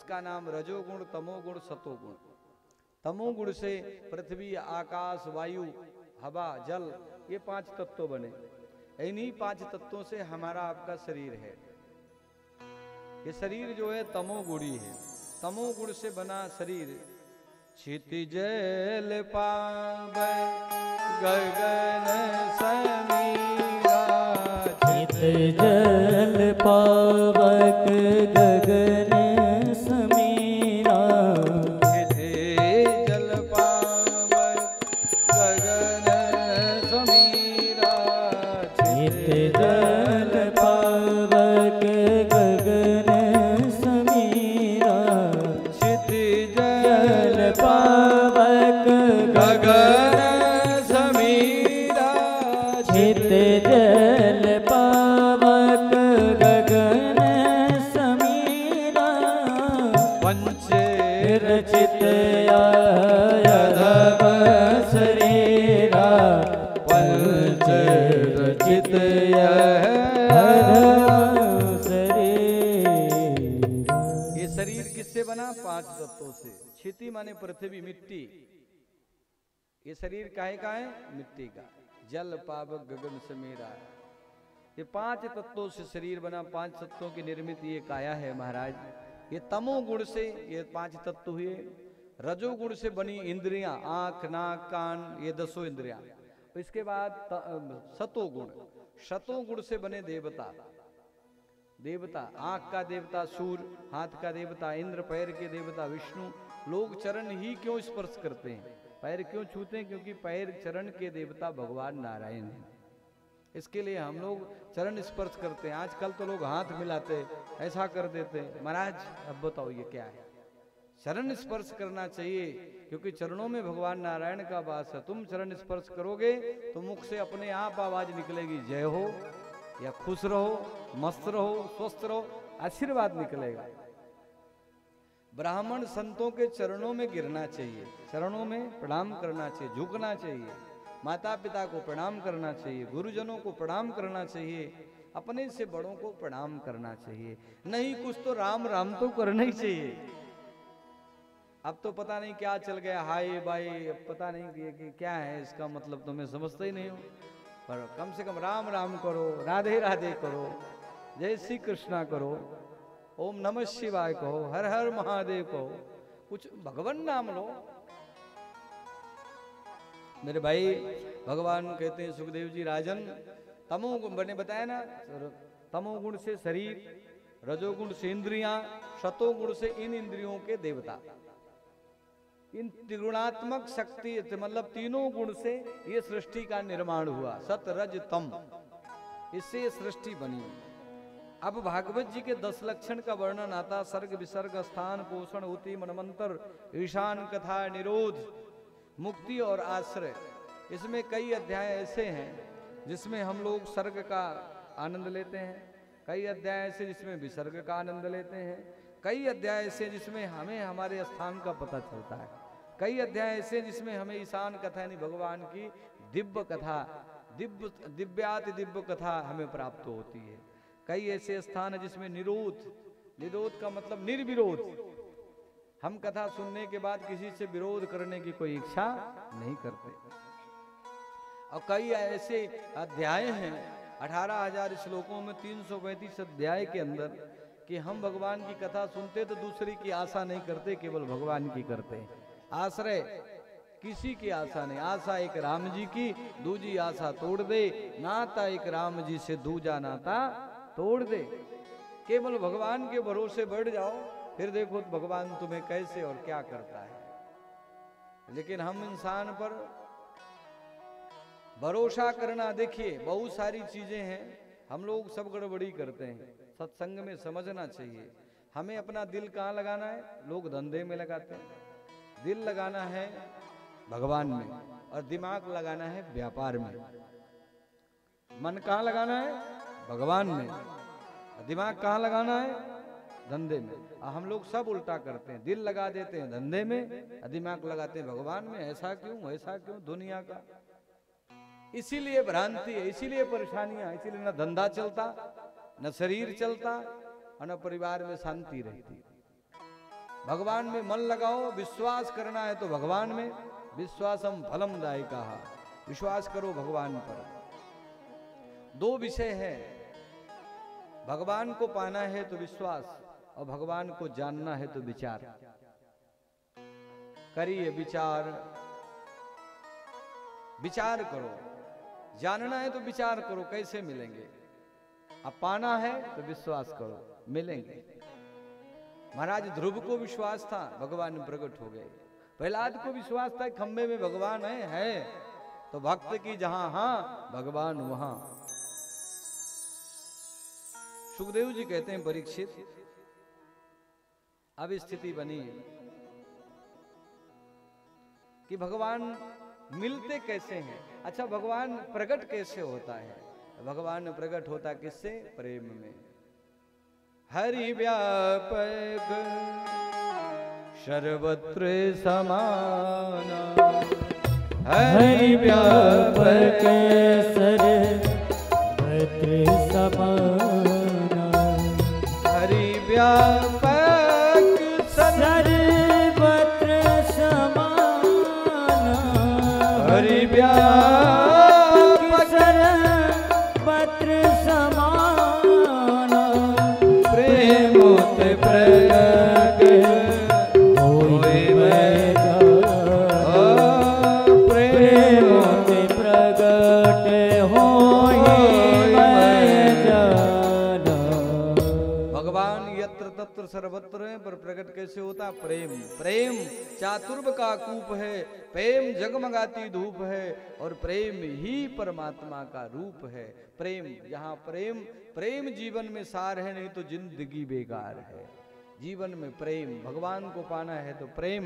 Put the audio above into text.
जिसका नाम रजोगुण, तमोगुण, सतोगुण। तमोगुण से पृथ्वी, आकाश, वायु, हवा, जल, ये 5 तत्व बने। इन्हीं 5 तत्वों से हमारा आपका शरीर है। ये शरीर जो है तमोगुणी है। तमोगुण से बना शरीर क्षितिजल पावै गगन समीरा। क्षितिजल पावक गगन समीरा। क्षितिजल पावक गगन समीरा। क्षितिजल पावक गगन समीरा। क्षितिजल पावक गगन समीरा। क्षितिजल पावक गगन समीरा। पंच रचित यधव शरीरा। पंच रचित यधव शरीरा। ये शरीर किससे बना? 5 तत्वों से। क्षिति माने पृथ्वी, मिट्टी। ये शरीर काहे का है? मिट्टी का। जल, पावक, गगन समीरा। ये 5 तत्वों से शरीर बना। 5 तत्वों की निर्मित ये काया है महाराज। ये तमोगुण से ये 5 तत्व हुए। रजोगुण से बनी इंद्रियां, आंख, नाक, कान, ये 10 इंद्रियां। इसके बाद सतोगुण, शतोगुण से बने देवता। देवता, आंख का देवता सूर्य, हाथ का देवता इंद्र, पैर के देवता विष्णु। लोग चरण ही क्यों स्पर्श करते हैं, पैर क्यों छूते हैं? क्योंकि पैर चरण के देवता भगवान नारायण हैं। इसके लिए हम लोग चरण स्पर्श करते हैं। आजकल तो लोग हाथ मिलाते, ऐसा कर देते हैं। महाराज अब बताओ ये क्या है? चरण स्पर्श करना चाहिए, क्योंकि चरणों में भगवान नारायण का वास है। तुम चरण स्पर्श करोगे तो मुख से अपने आप आवाज निकलेगी, जय हो, या खुश रहो, मस्त रहो, स्वस्थ रहो, आशीर्वाद निकलेगा। ब्राह्मण संतों के चरणों में गिरना चाहिए, चरणों में प्रणाम करना चाहिए, झुकना चाहिए। माता पिता को प्रणाम करना चाहिए, गुरुजनों को प्रणाम करना चाहिए, अपने से बड़ों को प्रणाम करना चाहिए। नहीं कुछ तो राम राम तो करना ही चाहिए। अब तो पता नहीं क्या चल गया, हाय बाय, पता नहीं कि क्या है इसका मतलब, तो मैं समझता ही नहीं हूँ। पर कम से कम राम राम करो, राधे राधे करो, जय श्री कृष्णा करो, ओम नमः शिवाय कहो, हर हर महादेव कहो, कुछ भगवान नाम लो। मेरे भाई भगवान कहते हैं सुखदेव जी, राजन तमोगुण बने बताया ना, तमोगुण से शरीर, रजोगुण से इंद्रियां, शतोगुण से इन इंद्रियों के देवता। इन त्रिगुणात्मक शक्ति मतलब तीनों गुण से ये सृष्टि का निर्माण हुआ। सत रज तम, इससे ये सृष्टि बनी। अब भागवत जी के 10 लक्षण का वर्णन आता। सर्ग, विसर्ग, स्थान, पोषण, उति, मनमंत्र, ईशान, कथा, निरोध, मुक्ति और आश्रय। इसमें कई अध्याय ऐसे हैं जिसमें हम लोग सर्ग का आनंद लेते हैं, कई अध्याय ऐसे जिसमें विसर्ग का आनंद लेते हैं, कई अध्याय ऐसे जिसमें हमें हमारे स्थान का पता चलता है, कई अध्याय ऐसे जिसमें हमें ईशान कथा यानी भगवान की दिव्य कथा, दिव्याति दिव्य कथा हमें प्राप्त होती है। कई ऐसे स्थान है जिसमें निरोध, निरोध का मतलब निर्विरोध, हम कथा सुनने के बाद किसी से विरोध करने की कोई इच्छा नहीं करते। और कई ऐसे अध्याय हैं 18,000 श्लोकों में 335 अध्याय के अंदर कि हम भगवान की कथा सुनते तो दूसरी की आशा नहीं करते, केवल भगवान की करते हैं। आश्रय किसी की आशा नहीं, आशा एक राम जी की, दूजी आशा तोड़ दे, नाता एक राम जी से दूजा नाता तोड़ दे। केवल भगवान के भरोसे बढ़ जाओ, फिर देखो भगवान तुम्हें कैसे और क्या करता है। लेकिन हम इंसान पर भरोसा करना, देखिए बहुत सारी चीजें हैं, हम लोग सब गड़बड़ी करते हैं। सत्संग में समझना चाहिए हमें अपना दिल कहाँ लगाना है। लोग धंधे में लगाते हैं, दिल लगाना है भगवान में, और दिमाग लगाना है व्यापार में। मन कहाँ लगाना है? भगवान में। दिमाग कहाँ लगाना है? धंधे में। हम लोग सब उल्टा करते हैं, दिल लगा देते हैं धंधे में, दिमाग लगाते हैं भगवान में। ऐसा क्यों, ऐसा क्यों? दुनिया का इसीलिए भ्रांति है, इसीलिए परेशानियां, इसीलिए न धंधा चलता, न शरीर चलता, और न परिवार में शांति रहती। भगवान में मन लगाओ, विश्वास करना है तो भगवान में, विश्वासम फलम दायिका, विश्वास करो भगवान पर। दो विषय है, भगवान को पाना है तो विश्वास, और भगवान को जानना है तो विचार। करिए विचार, विचार करो। जानना है तो विचार करो कैसे मिलेंगे, अब पाना है तो विश्वास करो मिलेंगे। महाराज ध्रुव को विश्वास था, भगवान प्रकट हो गए। प्रहलाद को विश्वास था खंबे में भगवान है तो भक्त की जहां हां भगवान वहां। सुखदेव जी कहते हैं परीक्षित, अब स्थिति बनी कि भगवान मिलते कैसे हैं। अच्छा, भगवान प्रकट कैसे होता है? भगवान प्रकट होता किससे? प्रेम में। हरि व्यापक सर्वत्र समाना, हरि व्यापक सर्वत्र समाना, हरि व्यापक सर्वत्र समाना, हरि व्यापक सर्वत्र समाना, प्रेमोत प्रगट होय मैं प्रेमोत प्रगट होय मैं जाना। भगवान यत्र तत्र सर्वत्र है, पर प्रकट कैसे होता? प्रेम। प्रेम चातुर्व का कूप है, प्रेम जगमगाती धूप है, और प्रेम ही परमात्मा का रूप है। प्रेम, यहाँ प्रेम, प्रेम जीवन में सार है, नहीं तो जिंदगी बेकार है। जीवन में प्रेम, भगवान को पाना है तो प्रेम,